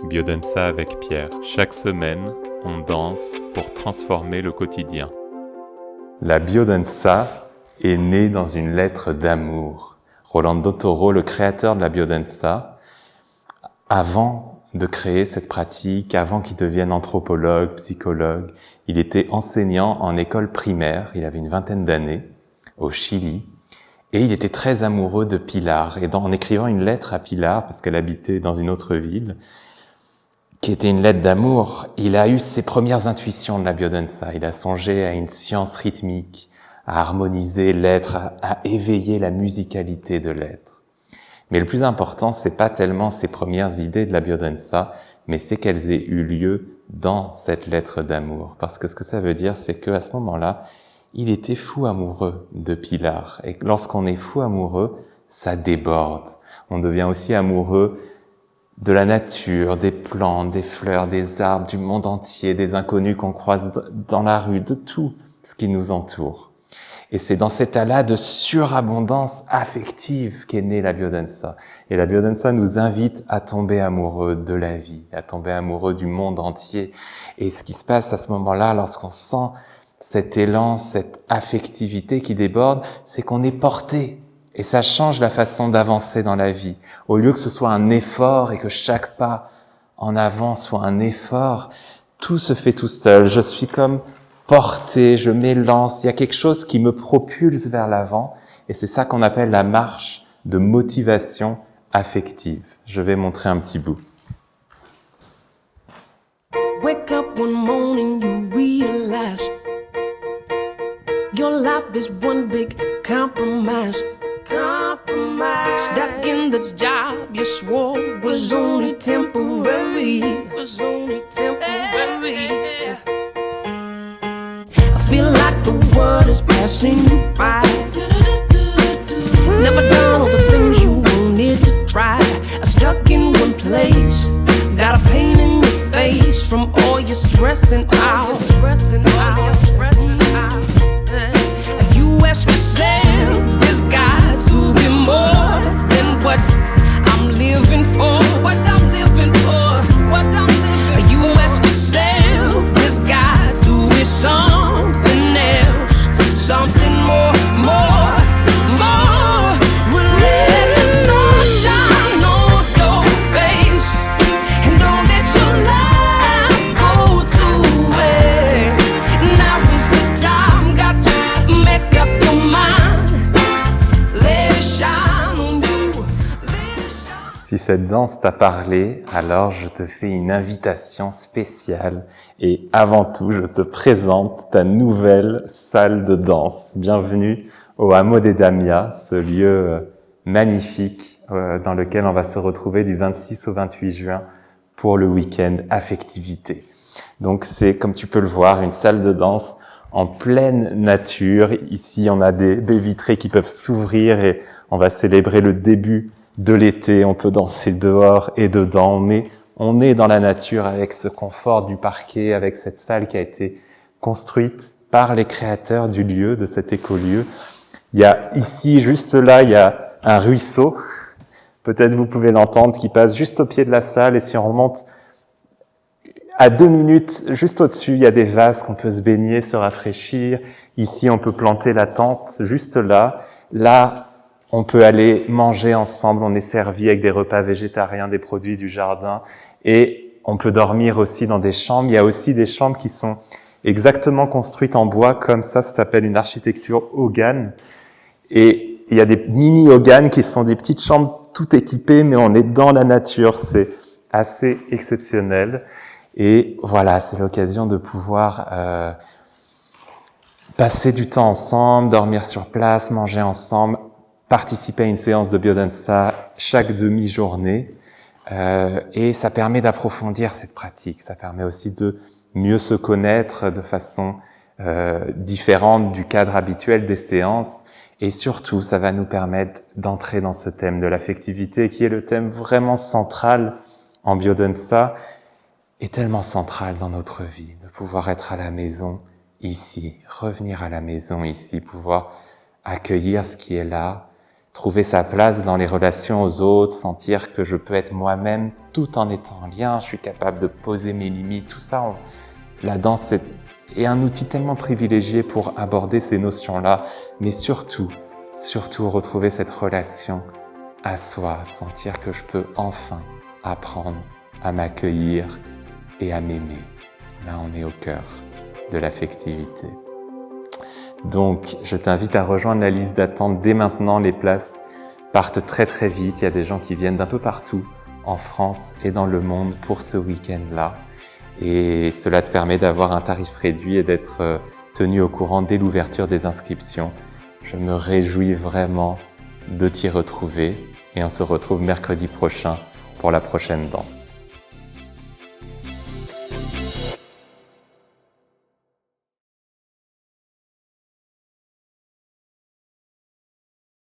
Biodanza avec Pierre. Chaque semaine, on danse pour transformer le quotidien. La Biodanza est née dans une lettre d'amour. Rolando Toro, le créateur de la Biodanza, avant de créer cette pratique, avant qu'il devienne anthropologue, psychologue, il était enseignant en école primaire, il avait une vingtaine d'années, au Chili, et il était très amoureux de Pilar. Et en écrivant une lettre à Pilar, parce qu'elle habitait dans une autre ville, qui était une lettre d'amour, il a eu ses premières intuitions de la Biodanza. Il a songé à une science rythmique, à harmoniser l'être, à éveiller la musicalité de l'être. Mais le plus important, c'est pas tellement ses premières idées de la Biodanza, mais c'est qu'elles aient eu lieu dans cette lettre d'amour. Parce que ce que ça veut dire, c'est qu'à ce moment-là, il était fou amoureux de Pilar. Et lorsqu'on est fou amoureux, ça déborde. On devient aussi amoureux de la nature, des plantes, des fleurs, des arbres, du monde entier, des inconnus qu'on croise dans la rue, de tout ce qui nous entoure. Et c'est dans cet état-là de surabondance affective qu'est née la Biodanza. Et la Biodanza nous invite à tomber amoureux de la vie, à tomber amoureux du monde entier. Et ce qui se passe à ce moment-là, lorsqu'on sent cet élan, cette affectivité qui déborde, c'est qu'on est porté. Et ça change la façon d'avancer dans la vie. Au lieu que ce soit un effort et que chaque pas en avant soit un effort, tout se fait tout seul. Je suis comme porté, je m'élance, il y a quelque chose qui me propulse vers l'avant. Et c'est ça qu'on appelle la marche de motivation affective. Je vais montrer un petit bout. Wake up one morning, you realize your life is one big compromise. Stuck in the job you swore was only temporary. I feel like the world is passing you by. Never done all the things you wanted to try. Stuck in one place, got a pain in your face from all your stressing out. You ask yourself, there's got to be more than what I'm living for. What I'm living for, what I'm living for. You ask yourself, there's got to be something else, something more. Well, let the sun shine on your face, and don't let your life go to waste. Now is the time, got to make up your mind. Let it shine on you, let it shine. Si cette danse t'a parlé, alors je te fais une invitation spéciale et avant tout, je te présente ta nouvelle salle de danse. Bienvenue au Hameau des Damias, ce lieu magnifique dans lequel on va se retrouver du 26 au 28 juin pour le week-end affectivité. Donc c'est, comme tu peux le voir, une salle de danse en pleine nature. Ici, on a des baies vitrées qui peuvent s'ouvrir et on va célébrer le début de l'été. On peut danser dehors et dedans, mais on est dans la nature avec ce confort du parquet, avec cette salle qui a été construite par les créateurs du lieu, de cet écolieu. Il y a ici, juste là, il y a un ruisseau. Peut-être vous pouvez l'entendre, qui passe juste au pied de la salle. Et si on remonte à 2 minutes, juste au-dessus, il y a des vases qu'on peut se baigner, se rafraîchir. Ici, on peut planter la tente, juste là. Là, on peut aller manger ensemble. On est servi avec des repas végétariens, des produits du jardin. Et on peut dormir aussi dans des chambres. Il y a aussi des chambres qui sont exactement construites en bois, comme ça s'appelle une architecture Hogan. Et il y a des mini Hogan qui sont des petites chambres tout équipées, mais on est dans la nature. C'est assez exceptionnel. Et voilà, c'est l'occasion de pouvoir passer du temps ensemble, dormir sur place, manger ensemble, participer à une séance de Biodanza chaque demi-journée. Et ça permet d'approfondir cette pratique. Ça permet aussi de mieux se connaître de façon différente du cadre habituel des séances. Et surtout, ça va nous permettre d'entrer dans ce thème de l'affectivité, qui est le thème vraiment central en Biodanza, et tellement central dans notre vie, de pouvoir être à la maison ici, revenir à la maison ici, pouvoir accueillir ce qui est là, trouver sa place dans les relations aux autres, sentir que je peux être moi-même tout en étant en lien, je suis capable de poser mes limites, tout ça. La danse est un outil tellement privilégié pour aborder ces notions-là, mais surtout retrouver cette relation à soi, sentir que je peux enfin apprendre à m'accueillir et à m'aimer. Là, on est au cœur de l'affectivité. Donc, je t'invite à rejoindre la liste d'attente dès maintenant. Les places partent très très vite. Il y a des gens qui viennent d'un peu partout en France et dans le monde pour ce week-end-là. Et cela te permet d'avoir un tarif réduit et d'être tenu au courant dès l'ouverture des inscriptions. Je me réjouis vraiment de t'y retrouver et on se retrouve mercredi prochain pour la prochaine danse.